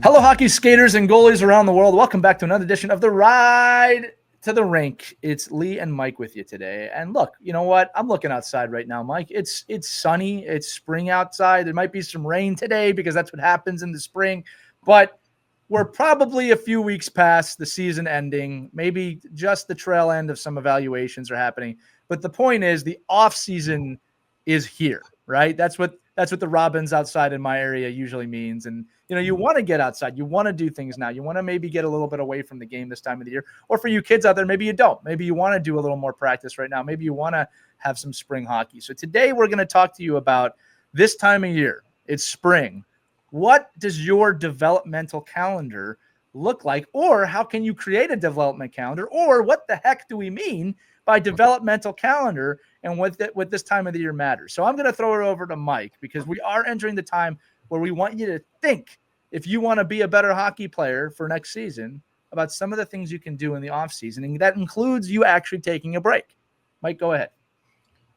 Hello, hockey skaters and goalies around the world. Welcome back to another edition of the Ride to the Rink. It's Lee and Mike with you today. And look, you know what? I'm looking outside right now, Mike. It's sunny. It's spring outside. There might be some rain today because that's what happens in the spring. But we're probably a few weeks past the season ending. Maybe just the trail end of some evaluations are happening. But the point is the off season is here, right? That's what the Robins outside in my area usually means. And, you know, you want to get outside. You want to do things now. You want to maybe get a little bit away from the game this time of the year. Or for you kids out there, maybe you don't. Maybe you want to do a little more practice right now. Maybe you want to have some spring hockey. So today we're going to talk to you about this time of year. It's spring. What does your developmental calendar look like? Or how can you create a development calendar? Or what the heck do we mean by developmental calendar and what this time of the year matters? So I'm going to throw it over to Mike because we are entering the time where we want you to think, if you want to be a better hockey player for next season, about some of the things you can do in the off season. And that includes you actually taking a break. Mike, go ahead.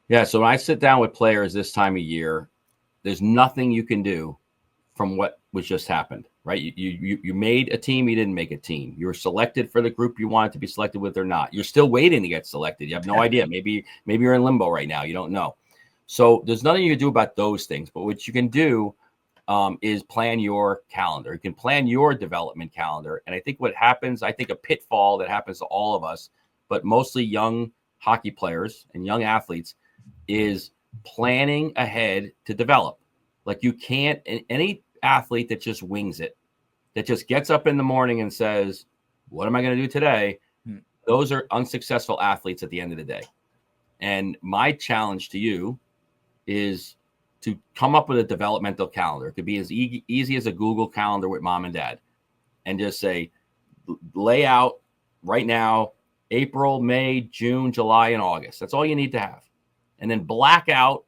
Yeah. So when I sit down with players this time of year, there's nothing you can do from what was just happened, right? You made a team, you didn't make a team. You were selected for the group you wanted to be selected with or not. You're still waiting to get selected. You have no idea. Maybe you're in limbo right now. You don't know. So there's nothing you can do about those things. But what you can do is plan your calendar. You can plan your development calendar. And I think a pitfall that happens to all of us, but mostly young hockey players and young athletes, is planning ahead to develop. Like you can't, any athlete that just wings it, that just gets up in the morning and says, what am I going to do today? Those are unsuccessful athletes at the end of the day. And my challenge to you is to come up with a developmental calendar. It could be as easy as a Google calendar with mom and dad, and just say, lay out right now, April, May, June, July, and August. That's all you need to have. And then black out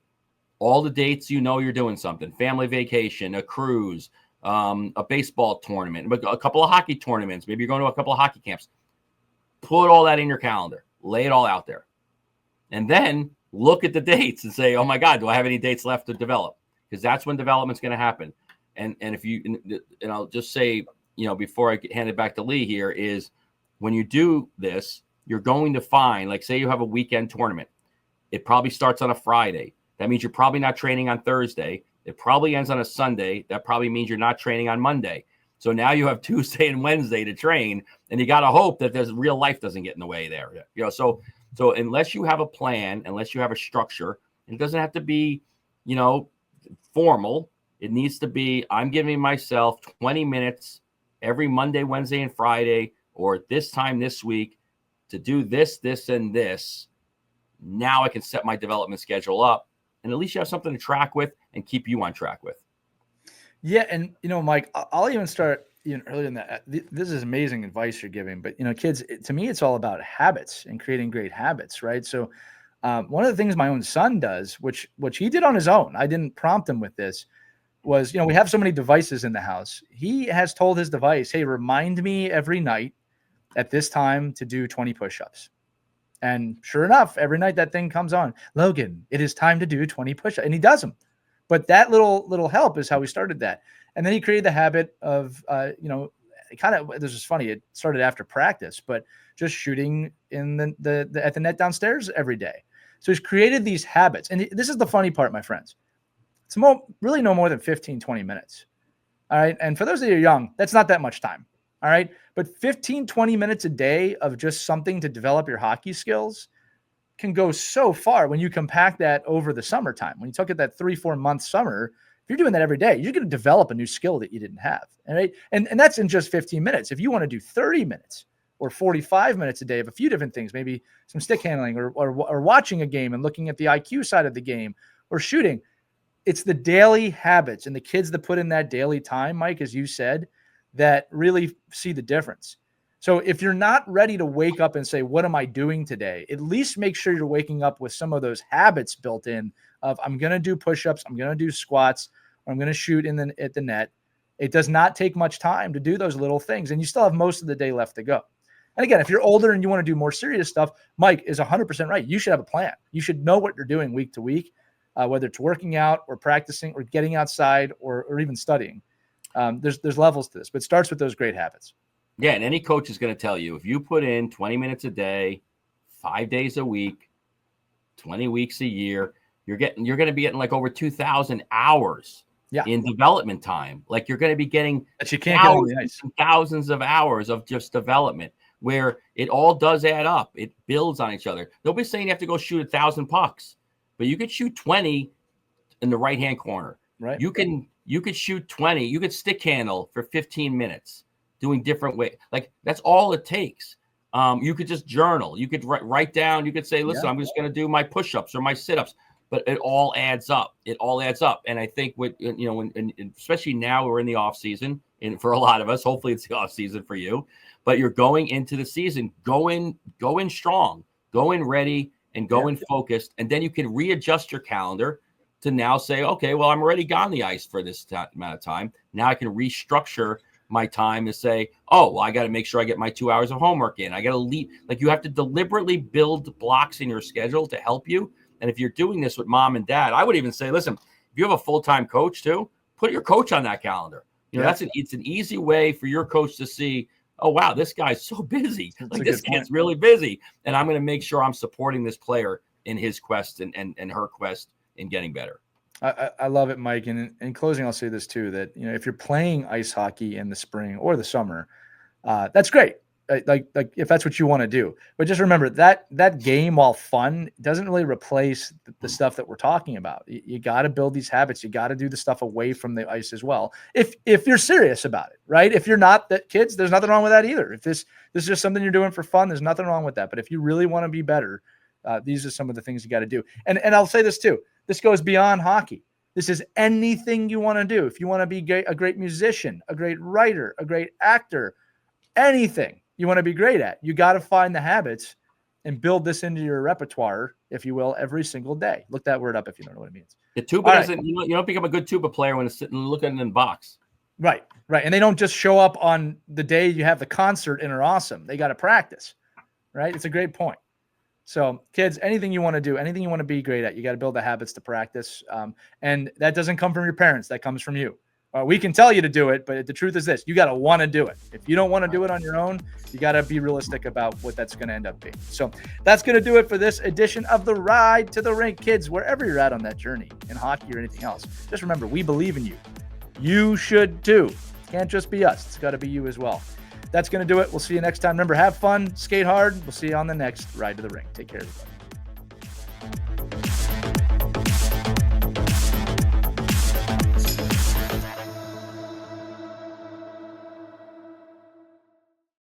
all the dates you're doing something, family vacation, a cruise, a baseball tournament, a couple of hockey tournaments. Maybe you're going to a couple of hockey camps. Put all that in your calendar. Lay it all out there. And then look at the dates and say, oh, my God, do I have any dates left to develop? Because that's when development's going to happen. And if you – and I'll just say, before I hand it back to Lee here, is when you do this, you're going to find, like say you have a weekend tournament. It probably starts on a Friday. That means you're probably not training on Thursday. It probably ends on a Sunday. That probably means you're not training on Monday. So now you have Tuesday and Wednesday to train, and you got to hope that there's real life doesn't get in the way there. So unless you have a plan, unless you have a structure, it doesn't have to be, formal. It needs to be, I'm giving myself 20 minutes every Monday, Wednesday, and Friday, or this time this week to do this, this, and this. Now I can set my development schedule up. And at least you have something to track with and keep you on track with. Yeah. And, Mike, I'll even start earlier than that. This is amazing advice you're giving. But, kids, to me, it's all about habits and creating great habits, right? So one of the things my own son does, which he did on his own, I didn't prompt him with this, was, we have so many devices in the house. He has told his device, hey, remind me every night at this time to do 20 push-ups. And sure enough, every night that thing comes on. Logan, it is time to do 20 push-ups. And he does them. But that little help is how we started that. And then he created the habit of, this is funny. It started after practice, but just shooting in the at the net downstairs every day. So he's created these habits. And this is the funny part, my friends. It's really no more than 15, 20 minutes. All right. And for those of you young, that's not that much time. All right. But 15, 20 minutes a day of just something to develop your hockey skills can go so far when you compact that over the summertime. When you took it that 3-4 month summer, if you're doing that every day, you're going to develop a new skill that you didn't have. All right. And that's in just 15 minutes. If you want to do 30 minutes or 45 minutes a day of a few different things, maybe some stick handling or watching a game and looking at the IQ side of the game or shooting, it's the daily habits and the kids that put in that daily time, Mike, as you said, that really see the difference. So if you're not ready to wake up and say, what am I doing today? At least make sure you're waking up with some of those habits built in of, I'm going to do push-ups, I'm going to do squats, or I'm going to shoot at the net. It does not take much time to do those little things, and you still have most of the day left to go. And again, if you're older and you want to do more serious stuff, Mike is 100% right. You should have a plan. You should know what you're doing week to week, whether it's working out or practicing or getting outside or even studying. There's levels to this, but it starts with those great habits. Yeah, and any coach is going to tell you, if you put in 20 minutes a day, 5 days a week, 20 weeks a year, you're going to be getting like over 2,000 hours in development time. Like you're going to be getting that you can't thousands, get on the ice. Thousands of hours of just development, where it all does add up. It builds on each other. Nobody's saying you have to go shoot 1,000 pucks, but you could shoot 20 in the right-hand corner. Right. You could shoot 20. You could stick handle for 15 minutes doing different ways. Like that's all it takes. You could just journal. You could write down. You could say, listen, I'm just going to do my push-ups or my sit-ups. But it all adds up. It all adds up. And I think especially now we're in the off season, and for a lot of us, hopefully it's the off season for you, but you're going into the season, going strong, going ready and going focused. And then you can readjust your calendar to now say, okay, well, I'm already on the ice for this amount of time. Now I can restructure my time to say, oh, well, I got to make sure I get my 2 hours of homework in. I got to leave. Like you have to deliberately build blocks in your schedule to help you. And if you're doing this with mom and dad, I would even say, listen, if you have a full-time coach too, put your coach on that calendar. You know, it's an easy way for your coach to see, oh, wow, this guy's so busy. Like this kid's really busy. And I'm going to make sure I'm supporting this player in his quest and her quest in getting better. I love it, Mike. And in closing, I'll say this too, that, you know, if you're playing ice hockey in the spring or the summer, that's great. Like if that's what you want to do, but just remember that game, while fun, doesn't really replace the stuff that we're talking about. You got to build these habits. You got to do the stuff away from the ice as well. If you're serious about it, right? If you're not, that kids, there's nothing wrong with that either. If this is just something you're doing for fun, there's nothing wrong with that. But if you really want to be better, these are some of the things you got to do. And I'll say this too. This goes beyond hockey. This is anything you want to do. If you want to be a great musician, a great writer, a great actor, anything you want to be great at, you got to find the habits and build this into your repertoire, if you will, every single day. Look that word up if you don't know what it means. The tuba doesn't, you don't become a good tuba player when it's sitting looking in the box. Right. And they don't just show up on the day you have the concert and are awesome. They got to practice, right? It's a great point. So kids, anything you want to do, anything you want to be great at, you got to build the habits to practice. And that doesn't come from your parents. That comes from you. We can tell you to do it, but the truth is this: you got to want to do it. If you don't want to do it on your own, you got to be realistic about what that's going to end up being. So that's going to do it for this edition of the Ride to the Rink. Kids, wherever you're at on that journey in hockey or anything else, just remember, we believe in you. You should too. Can't just be us. It's got to be you as well. That's going to do it. We'll see you next time. Remember, have fun, skate hard. We'll see you on the next Ride to the Rink. Take care, everybody.